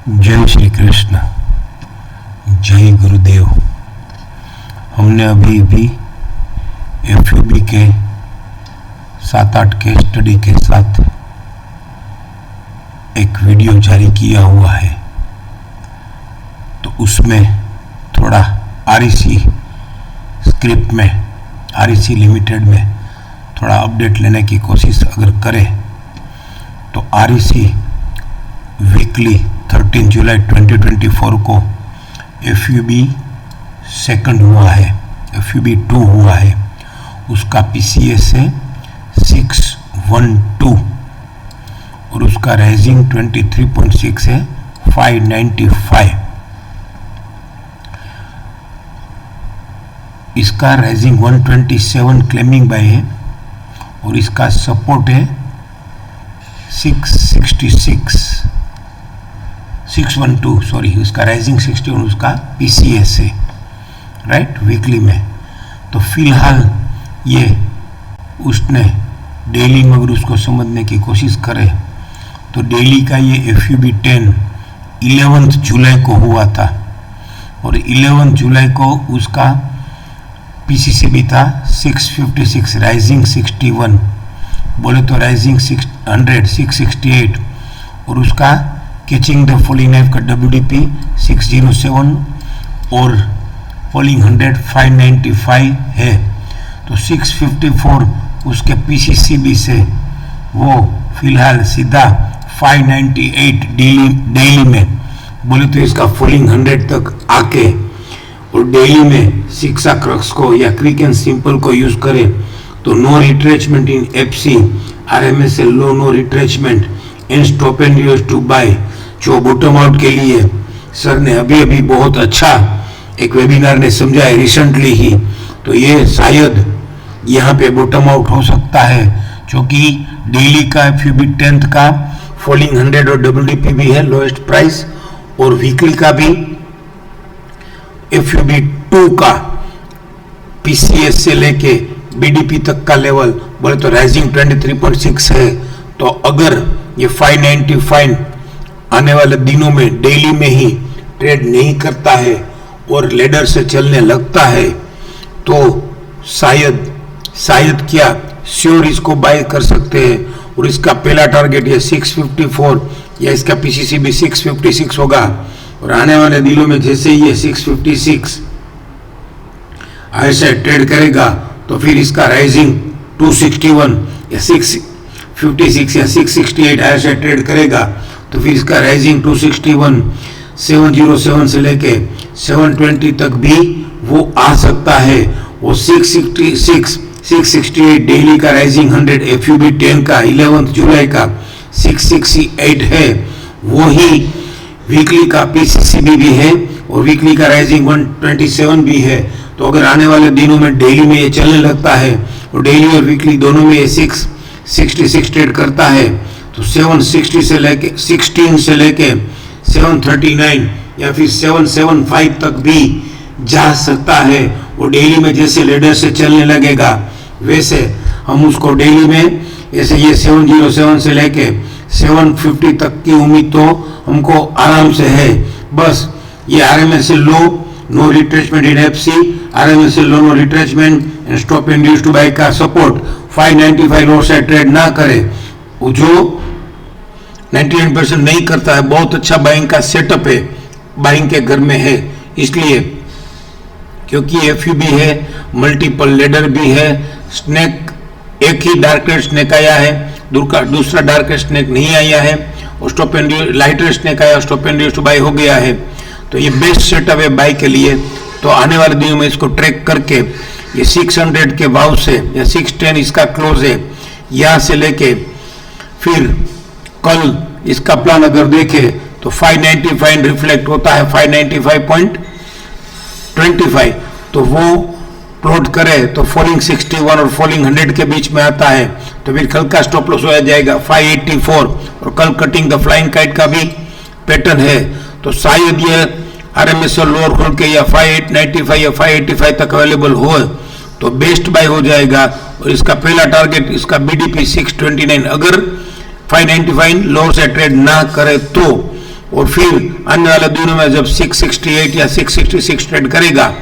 जय श्री कृष्ण, जय गुरुदेव। हमने अभी एफयूबी के 7-8 केस स्टडी के साथ एक वीडियो जारी किया हुआ है, तो उसमें थोड़ा आरईसी स्क्रिप्ट में, आरईसी लिमिटेड में थोड़ा अपडेट लेने की कोशिश अगर करें तो आरईसी वीकली 13 जुलाई 2024 को एफयूबी सेकंड हुआ है, एफयूबी 2 हुआ है, उसका पीसीएस है 612 और उसका राइजिंग 23.6 है 595। इसका राइजिंग 127 क्लेमिंग बाय है और इसका सपोर्ट है 612 सॉरी, उसका राइजिंग 60 और उसका पीसीएस है राइट वीकली में। तो फिलहाल ये उसने डेली में अगर उसको समझने की कोशिश करें तो डेली का ये एफयूबी 10 11 जुलाई को हुआ था और 11 जुलाई को उसका पीसीसी भी था 656, राइजिंग 61, बोले तो राइजिंग 100 668 और उसका कैचिंग द फॉलिंग नाइफ का WDP 607 और फॉलिंग 100 595 है। तो 654 उसके PCCB से वो फिलहाल सीधा 598 डेली में, बोले तो इसका फॉलिंग 100 तक आके और डेली में सिक्सा क्रक्स को या क्विक एंड सिंपल को यूज करें तो no retracement in FC, RMSL low no retracement in stop and use to buy. जो बॉटम आउट के लिए सर ने अभी बहुत अच्छा एक वेबिनार ने समझाया रिसेंटली ही, तो ये शायद यहाँ पे बॉटम आउट हो सकता है, क्योंकि डेली का एफयूबी 10 का फॉलिंग 100 और WDP भी है लोएस्ट प्राइस और वीकली का भी एफयूबी 2 का पीसीएस से लेके BDP तक का लेवल बोले तो राइजिंग 23.6 है। तो अगर ये 595 आने वाले दिनों में डेली में ही ट्रेड नहीं करता है और लेडर से चलने लगता है तो शायद क्या श्योर इसको बाय कर सकते हैं और इसका पहला टारगेट ये 654 या इसका पीसीसी भी 656 होगा और आने वाले दिनों में जैसे ये 656 ऐसे ट्रेड करेगा तो फिर इसका राइजिंग 261 या 656 या 668 ऐसे ट्रेड करेगा तो फिर इसका राइजिंग 261 707 से लेके 720 तक भी वो आ सकता है। वो 668 डेली का राइजिंग 100 एफयूबी 10 का 11 जुलाई का 668 है, वो ही वीकली का पीसीसीबी भी है और वीकली का राइजिंग 127 भी है। तो अगर आने वाले दिनों में डेली में ये चलने लगता है और डेली और वीकली दोनों में ये 666 ट्रेड करता है तो 760 से लेके 16 से लेके 739 या फिर 775 तक भी जा सकता है। वो डेली में जैसे लेडर से चलने लगेगा वैसे हम उसको डेली में जैसे ये 707 से लेके 750 तक की उम्मीद तो हमको आराम से है। बस ये RMSL low no retracement in FC, RMSL low no retracement and stop and use to buy का सपोर्ट 595 लो से ट्रेड ना करे। वो जो 99% नहीं करता है, बहुत अच्छा बाइंग का सेटअप है, बाइंग के घर में है, इसलिए क्योंकि एफयूबी है, मल्टीपल लेडर भी है, स्नेक एक ही डार्क स्नेक आया है, दूसरा डार्क स्नेक नहीं आया है और स्टॉप एंड लाइटर स्नेक आया, stop and use to buy हो गया है। तो ये बेस्ट सेटअप है बाई के लिए। तो आने वाले दिनों में इसको ट्रैक करके ये 600 के भाव से या 610 इसका क्लोज है, यहाँ से लेके फिर कल इसका प्लान अगर देखे तो 595 रिफ्लेक्ट होता है 595.25, तो वो प्लॉट करे तो फॉलिंग 61 और फॉलिंग 100 के बीच में आता है तो फिर कल का स्टॉप लॉस हो जाएगा 584 और कल कटिंग द फ्लाइंग काइट का भी पैटर्न है। तो शायद ये RMSL लोअर खोल के या 595 या 585 तक अवेलेबल हो तो बेस्ट बाय हो जाएगा और इसका पहला टारगेट इसका BDP 629 अगर 595 लोअर से ट्रेड ना करे तो और फिर अन्य वाले दिनों में जब 668 या 666 ट्रेड करेगा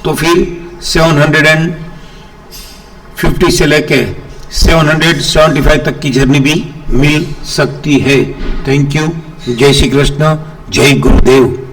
तो फिर 750 से लेके 775 तक की जर्नी भी मिल सकती है। Thank you. जय श्री कृष्ण, जय गुरुदेव।